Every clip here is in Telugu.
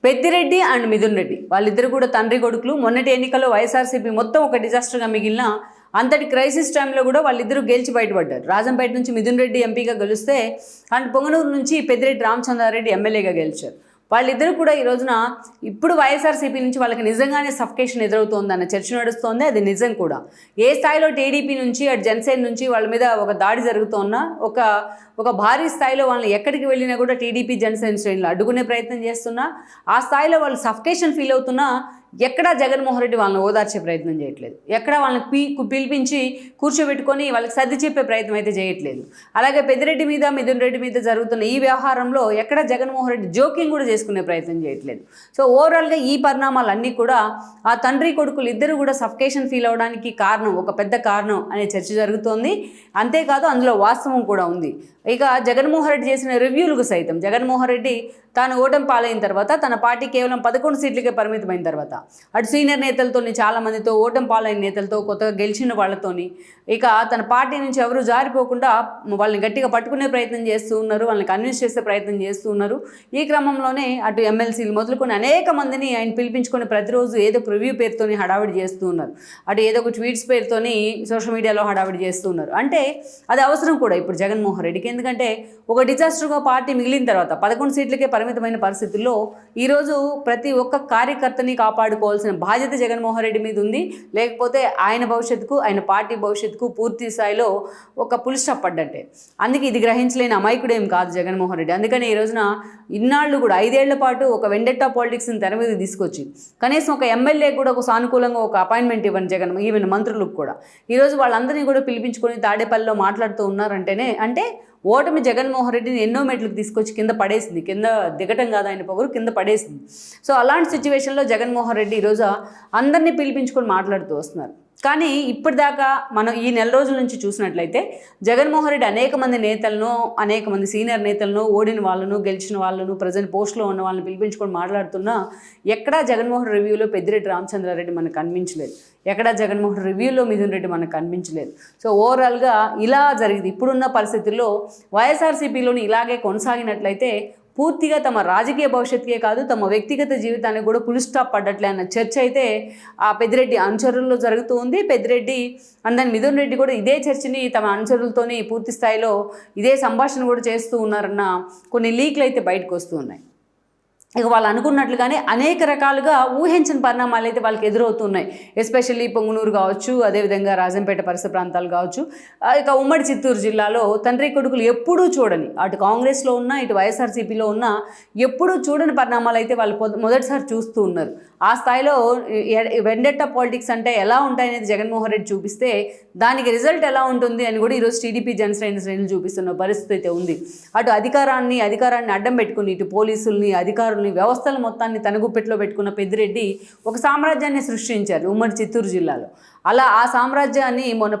పెద్దిరెడ్డి అండ్ మిథున్ రెడ్డి వాళ్ళిద్దరు కూడా తండ్రి కొడుకులు. మొన్నటి ఎన్నికల్లో వైఎస్ఆర్సీపీ మొత్తం ఒక డిజాస్టర్గా మిగిలిన అంతటి క్రైసిస్ టైంలో కూడా వాళ్ళిద్దరూ గెలిచి బయటపడ్డారు. రాజంపేట నుంచి మిథున్ రెడ్డి ఎంపీగా గెలిస్తే అండ్ పొంగనూరు నుంచి పెద్దిరెడ్డి రామచంద్రారెడ్డి ఎమ్మెల్యేగా గెలిచారు. వాళ్ళిద్దరూ కూడా ఈ రోజున ఇప్పుడు వైఎస్ఆర్సీపీ నుంచి వాళ్ళకి నిజంగానే సఫికేషన్ ఎదురవుతోందన్న చర్చ నడుస్తోంది. అది నిజం కూడా. ఏ స్థాయిలో టీడీపీ నుంచి అటు జనసేన నుంచి వాళ్ళ మీద ఒక దాడి జరుగుతోన్నా ఒక భారీ స్థాయిలో వాళ్ళని ఎక్కడికి వెళ్ళినా కూడా టీడీపీ జనసేన శ్రేణులు అడ్డుకునే ప్రయత్నం చేస్తున్నా, ఆ స్థాయిలో వాళ్ళు సఫికేషన్ ఫీల్ అవుతున్నా ఎక్కడా జగన్మోహన్ రెడ్డి వాళ్ళని ఓదార్చే ప్రయత్నం చేయట్లేదు. ఎక్కడా వాళ్ళని పిలిపించి కూర్చోబెట్టుకొని వాళ్ళకి సర్ది చెప్పే ప్రయత్నం అయితే చేయట్లేదు. అలాగే పెద్దిరెడ్డి మీద మిథున్ రెడ్డి మీద జరుగుతున్న ఈ వ్యవహారంలో ఎక్కడా జగన్మోహన్ రెడ్డి జోక్యం కూడా చేసుకునే ప్రయత్నం చేయట్లేదు. సో ఓవరాల్గా ఈ పరిణామాలన్నీ కూడా ఆ తండ్రి కొడుకులు ఇద్దరు కూడా సఫికేషన్ ఫీల్ అవడానికి కారణం, ఒక పెద్ద కారణం అనే చర్చ జరుగుతోంది. అంతేకాదు అందులో వాస్తవం కూడా ఉంది. ఇక జగన్మోహన్ రెడ్డి చేసిన రివ్యూలకు సైతం జగన్మోహన్ రెడ్డి తాను ఓటమి పాలైన తర్వాత తన పార్టీ కేవలం 11 సీట్లకే పరిమితమైన తర్వాత అటు సీనియర్ నేతలతోని చాలామందితో ఓటమి పాలైన నేతలతో కొత్తగా గెలిచిన వాళ్ళతోని ఇక తన పార్టీ నుంచి ఎవరు జారిపోకుండా వాళ్ళని గట్టిగా పట్టుకునే ప్రయత్నం చేస్తూ ఉన్నారు, వాళ్ళని కన్విన్స్ చేసే ప్రయత్నం చేస్తూ ఉన్నారు. ఈ క్రమంలోనే అటు ఎమ్మెల్సీలు మొదలుకొని అనేక మందిని ఆయన పిలిపించుకొని ప్రతిరోజు ఏదో ఒక రివ్యూ పేరుతోని హడావిడి చేస్తూ ఉన్నారు. అటు ఏదో ఒక ట్వీట్స్ పేరుతోని సోషల్ మీడియాలో హడావిడి చేస్తూ ఉన్నారు. అంటే అది అవసరం కూడా ఇప్పుడు జగన్మోహన్ రెడ్డికి. ఎందుకంటే ఒక డిజాస్టర్గా పార్టీ మిగిలిన తర్వాత 11 సీట్లకే పరిమితమైన పరిస్థితుల్లో ఈరోజు ప్రతి ఒక్క కార్యకర్తని కాపాడుకోవాల్సిన బాధ్యత జగన్మోహన్ రెడ్డి మీద ఉంది. లేకపోతే ఆయన భవిష్యత్తుకు, ఆయన పార్టీ భవిష్యత్తుకు పూర్తి స్థాయిలో ఒక పులి స్టాప్ పడ్డట్టే. అందుకే ఇది గ్రహించలేని అమాయకుడేం కాదు జగన్మోహన్ రెడ్డి. అందుకని ఈ రోజున ఇన్నాళ్ళు కూడా 5 ఏళ్ల పాటు ఒక వెండెట్టా పాలిటిక్స్ని తెర మీద తీసుకొచ్చి కనీసం ఒక ఎమ్మెల్యే కూడా ఒక సానుకూలంగా ఒక అపాయింట్మెంట్ ఇవ్వని జగన్, ఈవెన్ మంత్రులకు కూడా ఈరోజు వాళ్ళందరినీ కూడా పిలిపించుకొని తాడేపల్లిలో మాట్లాడుతూ ఉన్నారంటేనే అంటే ఓటమి జగన్మోహన్ రెడ్డిని ఎన్నో మెట్లకు తీసుకొచ్చి కింద పడేసింది. కింద దిగటం కాదు ఆయన పొగరు, కింద పడేసింది. సో అలాంటి సిచ్యువేషన్లో జగన్మోహన్ రెడ్డి ఈరోజు అందరినీ పిలిపించుకొని మాట్లాడుతూ వస్తున్నారు. కానీ ఇప్పటిదాకా మనం ఈ నెల రోజుల నుంచి చూసినట్లయితే జగన్మోహన్ రెడ్డి అనేక మంది నేతలను, అనేక మంది సీనియర్ నేతలను, ఓడిన వాళ్ళను, గెలిచిన వాళ్ళను, ప్రజెంట్ పోస్టులో ఉన్న వాళ్ళని పిలిపించుకొని మాట్లాడుతున్నా ఎక్కడా జగన్మోహన్ రివ్యూలో పెద్దిరెడ్డి రామచంద్రారెడ్డి మనకు కనిపించలేదు. ఎక్కడా జగన్మోహన్ రివ్యూలో మిథున్ రెడ్డి మనకు కనిపించలేదు. సో ఓవరాల్గా ఇలా జరిగింది. ఇప్పుడున్న పరిస్థితుల్లో వైఎస్ఆర్సీపీలోని ఇలాగే కొనసాగినట్లయితే పూర్తిగా తమ రాజకీయ భవిష్యత్తుకే కాదు తమ వ్యక్తిగత జీవితానికి కూడా ఫుల్ స్టాప్ పడ్డట్లే అన్న చర్చ అయితే ఆ పెద్దిరెడ్డి అనుచరుల్లో జరుగుతూ ఉంది. పెద్దిరెడ్డి అందరిని మిథున్ రెడ్డి కూడా ఇదే చర్చని తమ అనుచరులతోని పూర్తి స్థాయిలో ఇదే సంభాషణ కూడా చేస్తూ ఉన్నారన్న కొన్ని లీక్లు అయితే బయటకు వస్తూ ఉన్నాయి. ఇక వాళ్ళు అనుకున్నట్లుగానే అనేక రకాలుగా ఊహించని పరిణామాలు అయితే వాళ్ళకి ఎదురవుతున్నాయి. ఎస్పెషల్లీ పొంగునూరు కావచ్చు, అదేవిధంగా రాజంపేట పరిసర ప్రాంతాలు కావచ్చు, ఇక ఉమ్మడి చిత్తూరు జిల్లాలో తండ్రి కొడుకులు ఎప్పుడూ చూడని, అటు కాంగ్రెస్లో ఉన్న ఇటు వైఎస్ఆర్సీపీలో ఉన్న ఎప్పుడూ చూడని పరిణామాలు అయితే వాళ్ళు మొదటిసారి చూస్తూ ఉన్నారు. ఆ స్థాయిలో వెండెట్టా పాలిటిక్స్ అంటే ఎలా ఉంటాయనేది జగన్మోహన్ రెడ్డి చూపిస్తే దానికి రిజల్ట్ ఎలా ఉంటుంది అని కూడా ఈరోజు టీడీపీ జనసేన చూపిస్తున్న పరిస్థితి అయితే ఉంది. అటు అధికారాన్ని అడ్డం పెట్టుకుని ఇటు పోలీసుల్ని, అధికారులు, వ్యవస్థల మొత్తాన్ని తన గుప్పెట్లో పెట్టుకున్న పెద్దిరెడ్డి ఒక సామ్రాజ్యాన్ని సృష్టించారు ఉమ్మడి చిత్తూరు జిల్లాలో. అలా ఆ సామ్రాజ్యాన్ని మొన్న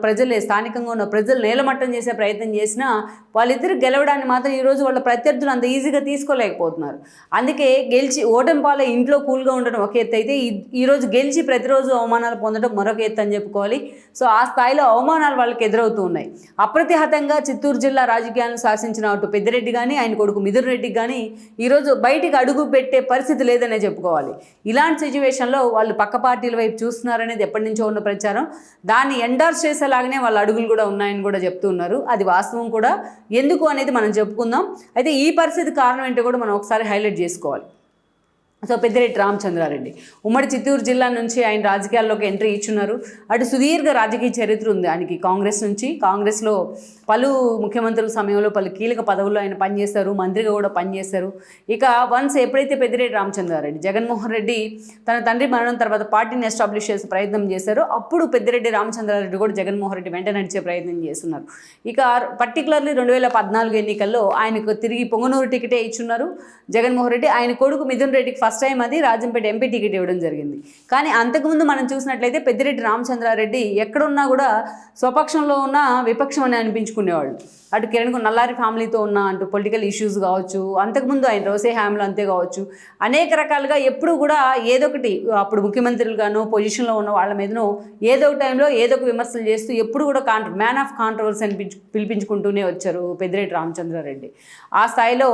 స్థానికంగా ఉన్న ప్రజలు నేలమట్టం చేసే ప్రయత్నం చేసినా వాళ్ళిద్దరు గెలవడాన్ని మాత్రం ఈరోజు వాళ్ళ ప్రత్యర్థులు అంత ఈజీగా తీసుకోలేకపోతున్నారు. అందుకే గెలిచి ఓటమి పాలై ఇంట్లో కూల్గా ఉండడం ఒక ఎత్తు అయితే ఈరోజు గెలిచి ప్రతిరోజు అవమానాలు పొందడం మరొక ఎత్తు అని చెప్పుకోవాలి. సో ఆ స్థాయిలో అవమానాలు వాళ్ళకి ఎదురవుతూ ఉన్నాయి. అప్రతిహతంగా చిత్తూరు జిల్లా రాజకీయాలను శాసించిన అటు పెద్దిరెడ్డి కానీ ఆయన కొడుకు మిథున్ రెడ్డికి కానీ ఈరోజు బయటికి అడుగు పెట్టే పరిస్థితి లేదనే చెప్పుకోవాలి. ఇలాంటి సిచ్యువేషన్లో వాళ్ళు పక్క పార్టీల వైపు చూస్తున్నారనేది ఎప్పటి నుంచో ఉన్న ప్రచారం. దాన్ని ఎండార్స్ చేసేలాగానే వాళ్ళ అడుగులు కూడా ఉన్నాయని కూడా చెప్తూ ఉన్నారు. అది వాస్తవం కూడా. ఎందుకు అనేది మనం చెప్పుకుందాం. అయితే ఈ పరిస్థితి కారణం ఏంటో కూడా మనం ఒకసారి హైలైట్ చేసుకోవాలి. సో పెద్దిరెడ్డి రామచంద్రారెడ్డి ఉమ్మడి చిత్తూరు జిల్లా నుంచి ఆయన రాజకీయాల్లోకి ఎంట్రీ ఇచ్చున్నారు. అటు సుదీర్ఘ రాజకీయ చరిత్ర ఉంది ఆయనకి. కాంగ్రెస్లో పలు ముఖ్యమంత్రుల సమయంలో పలు కీలక పదవుల్లో ఆయన పనిచేశారు, మంత్రిగా కూడా పనిచేశారు. ఇక వన్స్ ఎప్పుడైతే పెద్దిరెడ్డి రామచంద్రారెడ్డి జగన్మోహన్ రెడ్డి తన తండ్రి మరణం తర్వాత పార్టీని ఎస్టాబ్లిష్ చేసే ప్రయత్నం చేశారో అప్పుడు పెద్దిరెడ్డి రామచంద్రారెడ్డి కూడా జగన్మోహన్ రెడ్డి వెంట నడిచే ప్రయత్నం చేస్తున్నారు. ఇక పర్టికులర్లీ 2014 ఎన్నికల్లో ఆయనకు తిరిగి పొంగనూరు టికెటే ఇచ్చున్నారు జగన్మోహన్ రెడ్డి. ఆయన కొడుకు మిథున్ రెడ్డికి ఫస్ట్ టైం అది రాజంపేట ఎంపీ టికెట్ ఇవ్వడం జరిగింది. కానీ అంతకుముందు మనం చూసినట్లయితే పెద్దిరెడ్డి రామచంద్రారెడ్డి ఎక్కడున్నా కూడా స్వపక్షంలో ఉన్న విపక్షం అని అనిపించుకునేవాళ్ళు. అటు కిరణ్ నల్లారి ఫ్యామిలీతో ఉన్న అంటూ పొలిటికల్ ఇష్యూస్ కావచ్చు, అంతకుముందు ఆయన రోసే హ్యామ్లో అంతే కావచ్చు, అనేక రకాలుగా ఎప్పుడు కూడా ఏదో ఒకటి అప్పుడు ముఖ్యమంత్రులుగానో పొజిషన్లో ఉన్న వాళ్ళ మీదనో ఏదో ఒక టైంలో ఏదో ఒక విమర్శలు చేస్తూ ఎప్పుడు కూడా మ్యాన్ ఆఫ్ కాంట్రవర్సీ అని పిలిపించుకుంటూనే వచ్చారు పెద్దిరెడ్డి రామచంద్రారెడ్డి. ఆ స్థాయిలో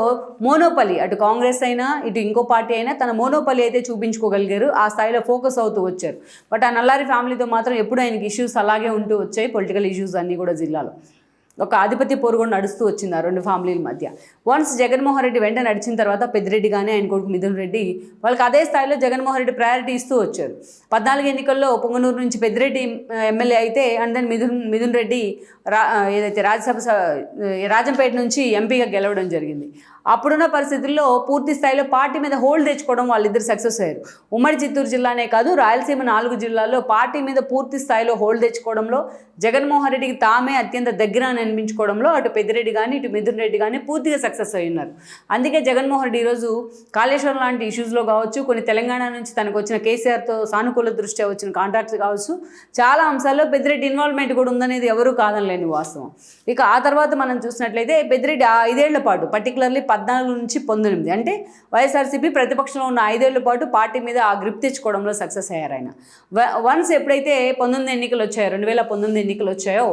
మోనోపలి అటు కాంగ్రెస్ అయినా ఇటు ఇంకో పార్టీ అయినా తన తన మోనోపలి అయితే చూపించుకోగలిగారు, ఆ స్థాయిలో ఫోకస్ అవుతూ వచ్చారు. బట్ ఆ నల్లారి ఫ్యామిలీతో మాత్రం ఎప్పుడు ఆయనకి ఇష్యూస్ అలాగే ఉంటూ వచ్చాయి, పొలిటికల్ ఇష్యూస్ అన్నీ కూడా జిల్లాలో ఒక ఆధిపత్య పోరు కూడా నడుస్తూ వచ్చింది ఆ రెండు ఫ్యామిలీల మధ్య. వన్స్ జగన్మోహన్ రెడ్డి వెంట నడిచిన తర్వాత పెద్దిరెడ్డి కానీ ఆయన కొడుకు మిథున్ రెడ్డి వాళ్ళకి అదే స్థాయిలో జగన్మోహన్ రెడ్డి ప్రయారిటీ ఇస్తూ వచ్చారు. 14 ఎన్నికల్లో పొంగనూరు నుంచి పెద్దిరెడ్డి ఎమ్మెల్యే అయితే అండ్ దెన్ మిథున్ రెడ్డి ఏదైతే రాజంపేట నుంచి ఎంపీగా గెలవడం జరిగింది. అప్పుడున్న పరిస్థితుల్లో పూర్తి స్థాయిలో పార్టీ మీద హోల్డ్ తెచ్చుకోవడం వాళ్ళిద్దరు సక్సెస్ అయ్యారు. ఉమ్మడి చిత్తూరు జిల్లానే కాదు, రాయలసీమ 4 జిల్లాల్లో పార్టీ మీద పూర్తి స్థాయిలో హోల్డ్ తెచ్చుకోవడంలో, జగన్మోహన్ రెడ్డికి తామే అత్యంత దగ్గర అని అనిపించుకోవడంలో అటు పెద్దిరెడ్డి కానీ ఇటు మిథున్ రెడ్డి కానీ పూర్తిగా సక్సెస్ అయి ఉన్నారు. అందుకే జగన్మోహన్ రెడ్డి ఈరోజు కాళేశ్వరం లాంటి ఇష్యూస్లో కావచ్చు, కొన్ని తెలంగాణ నుంచి తనకు వచ్చిన కేసీఆర్తో సానుకూల దృష్ట్యా వచ్చిన కాంటాక్ట్స్ కావచ్చు, చాలా అంశాల్లో పెద్దిరెడ్డి ఇన్వాల్వ్మెంట్ కూడా ఉందనేది ఎవరూ కాదనలేని వాస్తవం. ఇక ఆ తర్వాత మనం చూసినట్లయితే పెద్దిరెడ్డి 5 ఏళ్ల పాటు పర్టికులర్లీ 14 నుంచి 19 అంటే వైఎస్ఆర్సీపీ ప్రతిపక్షంలో ఉన్న 5 ఏళ్ల పాటు పార్టీ మీద ఆ గ్రిప్ తెచ్చుకోవడంలో సక్సెస్ అయ్యారు ఆయన. వన్స్ ఎప్పుడైతే 19 ఎన్నికలు వచ్చాయో, 2019 ఎన్నికలు వచ్చాయో,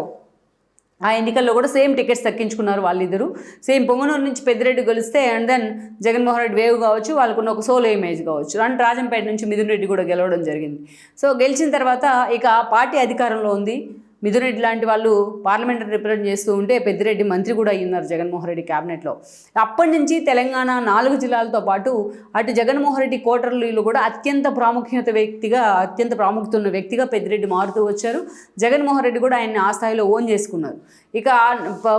ఆ ఎన్నికల్లో కూడా సేమ్ టికెట్స్ దక్కించుకున్నారు వాళ్ళిద్దరూ. సేమ్ పొంగనూరు నుంచి పెద్దిరెడ్డి గెలిస్తే and then Jaganmohan Reddy wave కావచ్చు, వాళ్ళకున్న ఒక సోలో ఇమేజ్ కావచ్చు, అండ్ రాజంపేట నుంచి మిథున్ రెడ్డి కూడా గెలవడం జరిగింది. సో గెలిచిన తర్వాత ఇక పార్టీ అధికారంలో ఉంది. మిథున్ రెడ్డి లాంటి వాళ్ళు పార్లమెంటరీ రిప్రజెంట్ చేస్తూ ఉంటే పెద్దిరెడ్డి మంత్రి కూడా అయ్యున్నారు జగన్మోహన్ రెడ్డి క్యాబినెట్లో. అప్పటి నుంచి తెలంగాణ 4 జిల్లాలతో పాటు అటు జగన్మోహన్ రెడ్డి కోటర్లీలో కూడా అత్యంత ప్రాముఖ్యత ఉన్న వ్యక్తిగా పెద్దిరెడ్డి మారుతూ వచ్చారు. జగన్మోహన్ రెడ్డి కూడా ఆయన్ని ఆ స్థాయిలో ఓన్ చేసుకున్నారు. ఇక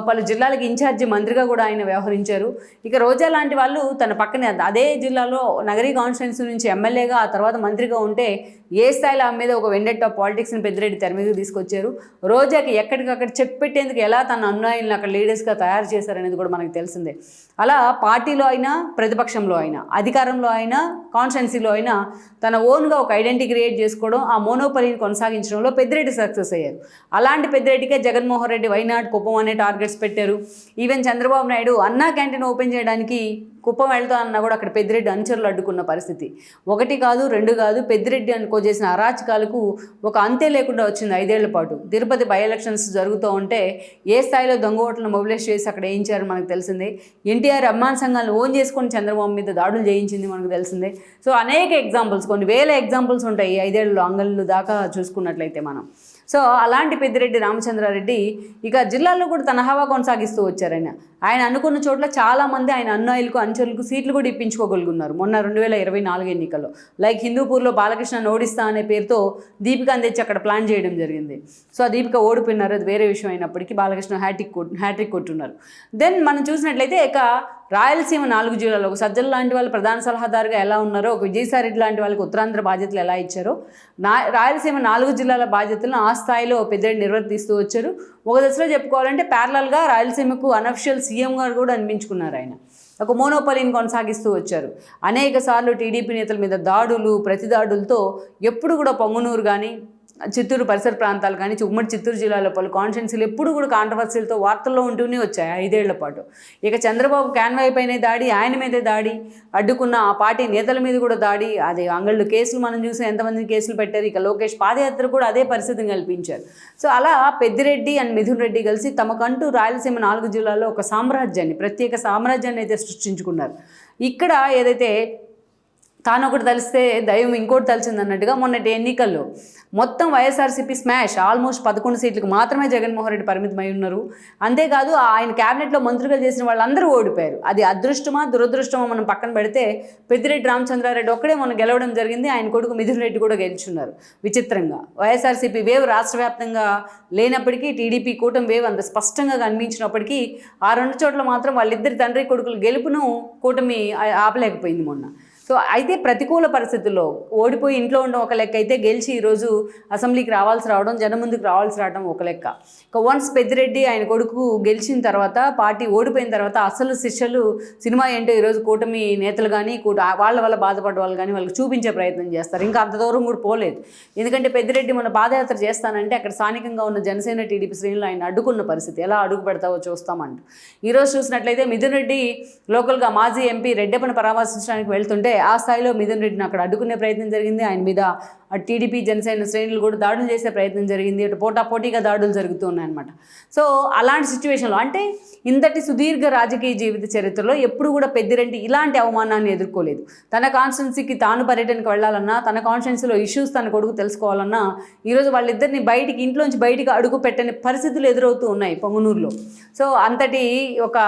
పలు జిల్లాలకి ఇన్ఛార్జి మంత్రిగా కూడా ఆయన వ్యవహరించారు. ఇక రోజా లాంటి వాళ్ళు తన పక్కనే అదే జిల్లాలో నగరీ కాన్స్టిట్యున్సీ నుంచి ఎమ్మెల్యేగా ఆ తర్వాత మంత్రిగా ఉంటే ఏ స్థాయిలో ఆమె మీద ఒక వెండెట్ పాలిటిక్స్ని పెద్దిరెడ్డి తెర మీదకి తీసుకొచ్చారు. రోజాకి ఎక్కడికక్కడ చెక్ పెట్టేందుకు ఎలా తన అనుయాయులను అక్కడ లీడర్స్గా తయారు చేశారనేది కూడా మనకు తెలిసిందే. అలా పార్టీలో అయినా, ప్రతిపక్షంలో అయినా, అధికారంలో అయినా, కాన్స్టిట్యున్సీలో అయినా తన ఓన్గా ఒక ఐడెంటిటీ క్రియేట్ చేసుకోవడం, ఆ మోనోపలిని కొనసాగించడంలో పెద్దిరెడ్డి సక్సెస్ అయ్యారు. అలాంటి పెద్దిరెడ్డికే జగన్మోహన్ రెడ్డి వైనాడ్ కుప్పం అనే టార్గెట్స్ పెట్టారు. ఈవెన్ చంద్రబాబు నాయుడు అన్నా క్యాంటీన్ ఓపెన్ చేయడానికి కుప్పం వెళ్తా అన్నా కూడా అక్కడ పెద్దిరెడ్డి అనుచరులు అడ్డుకున్న పరిస్థితి. 1 కాదు 2 కాదు, పెద్దిరెడ్డి అనుకో చేసిన అరాచకాలకు ఒక అంతే లేకుండా వచ్చింది 5 ఏళ్ల పాటు. తిరుపతి బై ఎలక్షన్స్ జరుగుతూ ఉంటే ఏ స్థాయిలో దొంగ ఓట్లను మొబిలైజ్ చేసి అక్కడ వేయించారని మనకు తెలిసిందే. ఎన్టీఆర్ అభిమాన సంఘాలను ఓన్ చేసుకొని చంద్రబాబు మీద దాడులు చేయించింది మనకు తెలిసిందే. సో అనేక ఎగ్జాంపుల్స్, కొన్ని వేల ఎగ్జాంపుల్స్ ఉంటాయి 5 ఏళ్ళు అంగళ్ళు దాకా చూసుకున్నట్లయితే మనం. సో అలాంటి పెద్దిరెడ్డి రామచంద్రారెడ్డి ఇక జిల్లాల్లో కూడా తన హవా కొనసాగిస్తూ వచ్చారు. ఆయన అనుకున్న చోట్ల చాలామంది ఆయన అనుయాయులకు, అనుచరులకు సీట్లు కూడా ఇప్పించుకోగలుగున్నారు. మొన్న 2024 ఎన్నికల్లో లైక్ హిందూపూర్లో బాలకృష్ణ ఓడిస్తా అనే పేరుతో దీపికను తెచ్చి అక్కడ ప్లాన్ చేయడం జరిగింది. సో ఆ దీపిక ఓడిపోయినారు, అది వేరే విషయం అయినప్పటికీ బాలకృష్ణ హ్యాట్రిక్ కొట్టున్నారు. దెన్ మనం చూసినట్లయితే ఇక రాయలసీమ 4 జిల్లాలో ఒక సజ్జల లాంటి వాళ్ళు ప్రధాన సలహాదారుగా ఎలా ఉన్నారో, ఒక విజయసాయిరెడ్డి లాంటి వాళ్ళకి ఉత్తరాంధ్ర బాధ్యతలు ఎలా ఇచ్చారో, రాయలసీమ 4 జిల్లాల బాధ్యతలను ఆ స్థాయిలో పెద్దిరెడ్డి నిర్వర్తిస్తూ వచ్చారు. ఒక దశలో చెప్పుకోవాలంటే ప్యారలల్గా రాయలసీమకు అనఫిషియల్ సీఎం గారు కూడా అనిపించుకున్నారు. ఆయన ఒక మోనోపలిని కొనసాగిస్తూ వచ్చారు. అనేక సార్లు టీడీపీ నేతల మీద దాడులు, ప్రతిదాడులతో ఎప్పుడు కూడా పొంగనూరు కానీ, చిత్తూరు పరిసర ప్రాంతాలు కానీ, ఉమ్మడి చిత్తూరు జిల్లాలో పలు కాన్స్టిట్యున్సీలు ఎప్పుడు కూడా కాంట్రవర్సీలతో వార్తల్లో ఉంటూనే వచ్చాయి 5 ఏళ్ల పాటు. ఇక చంద్రబాబు క్యాన్వాయ్ పైనే దాడి, ఆయన మీదే దాడి, అడ్డుకున్న ఆ పార్టీ నేతల మీద కూడా దాడి, అదే అంగళ్ళు కేసులు మనం చూసి ఎంతమంది కేసులు పెట్టారు. ఇక లోకేష్ పాదయాత్ర కూడా అదే పరిస్థితిని కల్పించారు. సో అలా పెద్దిరెడ్డి అండ్ మిథున్ రెడ్డి కలిసి తమకంటూ రాయలసీమ 4 జిల్లాల్లో ఒక సామ్రాజ్యాన్ని, ప్రత్యేక సామ్రాజ్యాన్ని అయితే సృష్టించుకున్నారు. ఇక్కడ ఏదైతే తానొకటి తలిస్తే దైవం ఇంకోటి తలిచింది అన్నట్టుగా మొన్నటి ఎన్నికల్లో మొత్తం వైఎస్ఆర్సీపీ స్మాష్, ఆల్మోస్ట్ 11 సీట్లకు మాత్రమే జగన్మోహన్ రెడ్డి పరిమితమై ఉన్నారు. అంతేకాదు ఆయన క్యాబినెట్లో మంత్రులు చేసిన వాళ్ళందరూ ఓడిపోయారు. అది అదృష్టమా దురదృష్టమా మనం పక్కన పెడితే పెద్దిరెడ్డి రామచంద్రారెడ్డి ఒక్కడే మొన్న గెలవడం జరిగింది. ఆయన కొడుకు మిథున్ రెడ్డి కూడా గెలుచున్నారు. విచిత్రంగా వైఎస్ఆర్సీపీ వేవ్ రాష్ట్ర వ్యాప్తంగా లేనప్పటికీ, టీడీపీ కూటమి వేవ్ అంత స్పష్టంగా కనిపించినప్పటికీ ఆ 2 చోట్ల మాత్రం వాళ్ళిద్దరి తండ్రి కొడుకులు గెలుపును కూటమి ఆపలేకపోయింది మొన్న. సో అయితే ప్రతికూల పరిస్థితుల్లో ఓడిపోయి ఇంట్లో ఉండడం ఒక లెక్క అయితే, గెలిచి ఈరోజు అసెంబ్లీకి రావడం, జనం ముందుకు రావడం ఒక లెక్క. ఇక వన్స్ పెద్దిరెడ్డి ఆయన కొడుకు గెలిచిన తర్వాత, పార్టీ ఓడిపోయిన తర్వాత అసలు శిష్యులు సినిమా ఏంటో ఈరోజు కూటమి నేతలు కానీ, వాళ్ళ వల్ల బాధపడ్డ వాళ్ళు కానీ వాళ్ళకి చూపించే ప్రయత్నం చేస్తారు. ఇంకా అంత దూరం కూడా పోలేదు. ఎందుకంటే పెద్దిరెడ్డి మన పాదయాత్ర చేస్తానంటే అక్కడ స్థానికంగా ఉన్న జనసేన టీడీపీ శ్రేణులు ఆయన అడ్డుకున్న పరిస్థితి. ఎలా అడుగు పెడతావో చూస్తామంట. ఈరోజు చూసినట్లయితే మిథున్ రెడ్డి లోకల్గా మాజీ ఎంపీ రెడ్డెప్పని పరామర్శించడానికి వెళ్తుంటే ఆ స్థాయిలో మిథున్ రెడ్డిని అక్కడ అడ్డుకునే ప్రయత్నం జరిగింది. ఆయన మీద అటు టీడీపీ జనసేన శ్రేణులు కూడా దాడులు చేసే ప్రయత్నం జరిగింది, అటు పోటాపోటీగా దాడులు జరుగుతూ ఉన్నాయన్నమాట. సో అలాంటి సిచ్యువేషన్లో అంటే ఇంతటి సుదీర్ఘ రాజకీయ జీవిత చరిత్రలో ఎప్పుడు కూడా పెద్దిరెడ్డి ఇలాంటి అవమానాన్ని ఎదుర్కోలేదు. తన కాన్స్టిట్యున్సీకి తాను పర్యటనకు వెళ్ళాలన్నా, తన కాన్స్టిట్యున్సీలో ఇష్యూస్ తన కొడుకు తెలుసుకోవాలన్నా ఈరోజు వాళ్ళిద్దరిని ఇంట్లోంచి బయటికి అడుగు పెట్టని పరిస్థితులు ఎదురవుతూ ఉన్నాయి పొంగనూరులో. సో అంతటి ఒక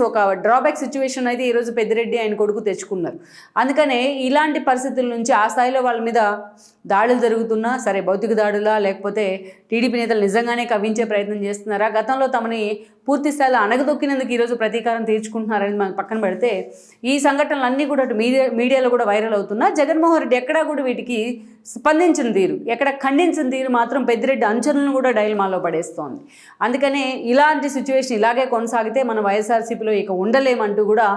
ఒక డ్రాబ్యాక్ సిచ్యువేషన్ అయితే ఈరోజు పెద్దిరెడ్డి ఆయన కొడుకు తెచ్చుకున్నారు. అందుకనే ఇలాంటి పరిస్థితుల నుంచి ఆ స్థాయిలో వాళ్ళ మీద దాడులు జరుగుతున్నా సరే, భౌతిక దాడులా లేకపోతే టీడీపీ నేతలు నిజంగానే కవ్వించే ప్రయత్నం చేస్తున్నారా, గతంలో తమని పూర్తి స్థాయిలో అణగదొక్కినందుకు ఈరోజు ప్రతీకారం తీర్చుకుంటున్నారని మనం పక్కన పెడితే ఈ సంఘటనలు అన్నీ కూడా అటు మీడియాలో కూడా వైరల్ అవుతున్నా జగన్మోహన్ రెడ్డి ఎక్కడా కూడా వీటికి స్పందించిన తీరు, ఎక్కడ ఖండించిన తీరు మాత్రం పెద్దిరెడ్డి అనుచరులను కూడా డైల్మాలో పడేస్తోంది. అందుకనే ఇలాంటి సిచ్యువేషన్ ఇలాగే కొనసాగితే మన వైఎస్ఆర్సీపీలో ఇక ఉండలేమంటూ కూడా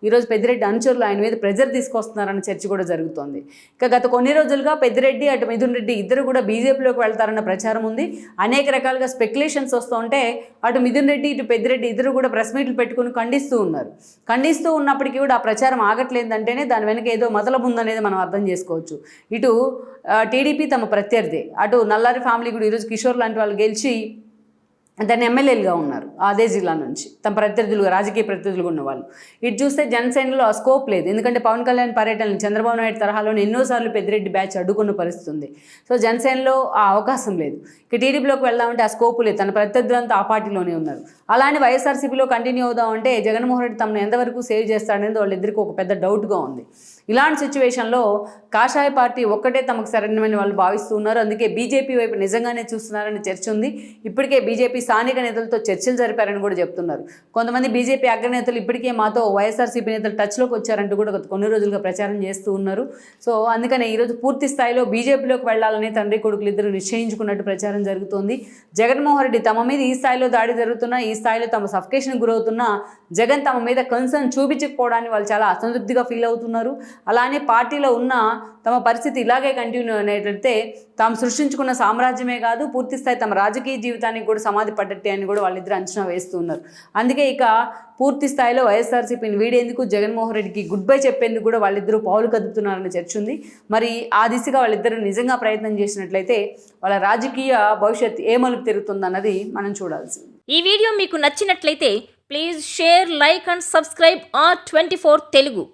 ఈరోజు పెద్దిరెడ్డి అనుచరులు ఆయన మీద ప్రెజర్ తీసుకొస్తున్నారన్న చర్చ కూడా జరుగుతోంది. ఇక గత కొన్ని రోజులుగా పెద్దిరెడ్డి అటు మిథున్ రెడ్డి ఇద్దరు కూడా బీజేపీలోకి వెళ్తారన్న ప్రచారం ఉంది. అనేక రకాలుగా స్పెక్యులేషన్స్ వస్తూ ఉంటే అటు మిథున్ రెడ్డి ఇటు పెద్దిరెడ్డి ఇద్దరు కూడా ప్రెస్ మీట్లు పెట్టుకుని ఖండిస్తూ ఉన్నారు. ఖండిస్తూ ఉన్నప్పటికీ కూడా ఆ ప్రచారం ఆగట్లేదంటేనే దాని వెనక ఏదో మొదలబు ఉందనేది మనం అర్థం చేసుకోవచ్చు. ఇటు టీడీపీ తమ ప్రత్యర్థి, అటు నల్లారి ఫ్యామిలీ కూడా ఈరోజు కిషోర్ లాంటి వాళ్ళు గెలిచి దాన్ని ఎమ్మెల్యేలుగా ఉన్నారు అదే జిల్లా నుంచి, తమ ప్రత్యర్థులుగా రాజకీయ ప్రత్యర్థులుగా ఉన్నవాళ్ళు. ఇటు చూస్తే జనసేనలో ఆ స్కోప్ లేదు, ఎందుకంటే పవన్ కళ్యాణ్ పర్యటనలు చంద్రబాబు నాయుడు తరహాలోనే ఎన్నోసార్లు పెద్దిరెడ్డి బ్యాచ్ అడ్డుకున్న పరిస్థితి ఉంది. సో జనసేనలో ఆ అవకాశం లేదు. ఇక టీడీపీలోకి వెళ్దామంటే ఆ స్కోపు లేదు, తన ప్రత్యర్థులంతా ఆ పార్టీలోనే ఉన్నారు. అలానే వైఎస్ఆర్సీపీలో కంటిన్యూ అవుదామంటే జగన్మోహన్ రెడ్డి తమను ఎంతవరకు సేవ్ చేస్తాడనేది వాళ్ళిద్దరికీ ఒక పెద్ద డౌట్గా ఉంది. ఇలాంటి సిచ్యువేషన్లో కాషాయ పార్టీ ఒక్కటే తమకు సరైనమని వాళ్ళు భావిస్తూ ఉన్నారు. అందుకే బీజేపీ వైపు నిజంగానే చూస్తున్నారని చర్చ ఉంది. ఇప్పటికే బీజేపీ స్థానిక నేతలతో చర్చలు జరిపారని కూడా చెప్తున్నారు. కొంతమంది బీజేపీ అగ్రనేతలు ఇప్పటికే మాతో వైఎస్ఆర్సీపీ నేతలు టచ్లోకి వచ్చారంటూ కూడా కొన్ని రోజులుగా ప్రచారం చేస్తూ ఉన్నారు. సో అందుకనే ఈరోజు పూర్తి స్థాయిలో బీజేపీలోకి వెళ్లాలని తండ్రి కొడుకులు ఇద్దరు నిశ్చయించుకున్నట్టు ప్రచారం జరుగుతోంది. జగన్మోహన్ రెడ్డి తమ మీద ఈ స్థాయిలో దాడి జరుగుతున్నా, ఈ స్థాయిలో తమ సఫికేషన్ గురవుతున్నా జగన్ తమ మీద కన్సర్న్ చూపించకపోవడానికి వాళ్ళు చాలా అసంతృప్తిగా ఫీల్ అవుతున్నారు. అలానే పార్టీలో ఉన్న తమ పరిస్థితి ఇలాగే కంటిన్యూ అనేటైతే తాము సృష్టించుకున్న సామ్రాజ్యమే కాదు, పూర్తి స్థాయి తమ రాజకీయ జీవితానికి కూడా సమాధి పడ్డట్టే అని కూడా వాళ్ళిద్దరు అంచనా వేస్తున్నారు. అందుకే ఇక పూర్తి స్థాయిలో వైఎస్ఆర్సీపీని వీడేందుకు జగన్మోహన్ రెడ్డికి గుడ్ బై చెప్పేందుకు కూడా వాళ్ళిద్దరూ పావులు కదుపుతున్నారన్న చర్చ ఉంది. మరి ఆ దిశగా వాళ్ళిద్దరూ నిజంగా ప్రయత్నం చేసినట్లయితే వాళ్ళ రాజకీయ భవిష్యత్తు ఏ మలుపు తిరుగుతుందన్నది మనం చూడాల్సింది. ఈ వీడియో మీకు నచ్చినట్లయితే please share, like and subscribe R24 Telugu.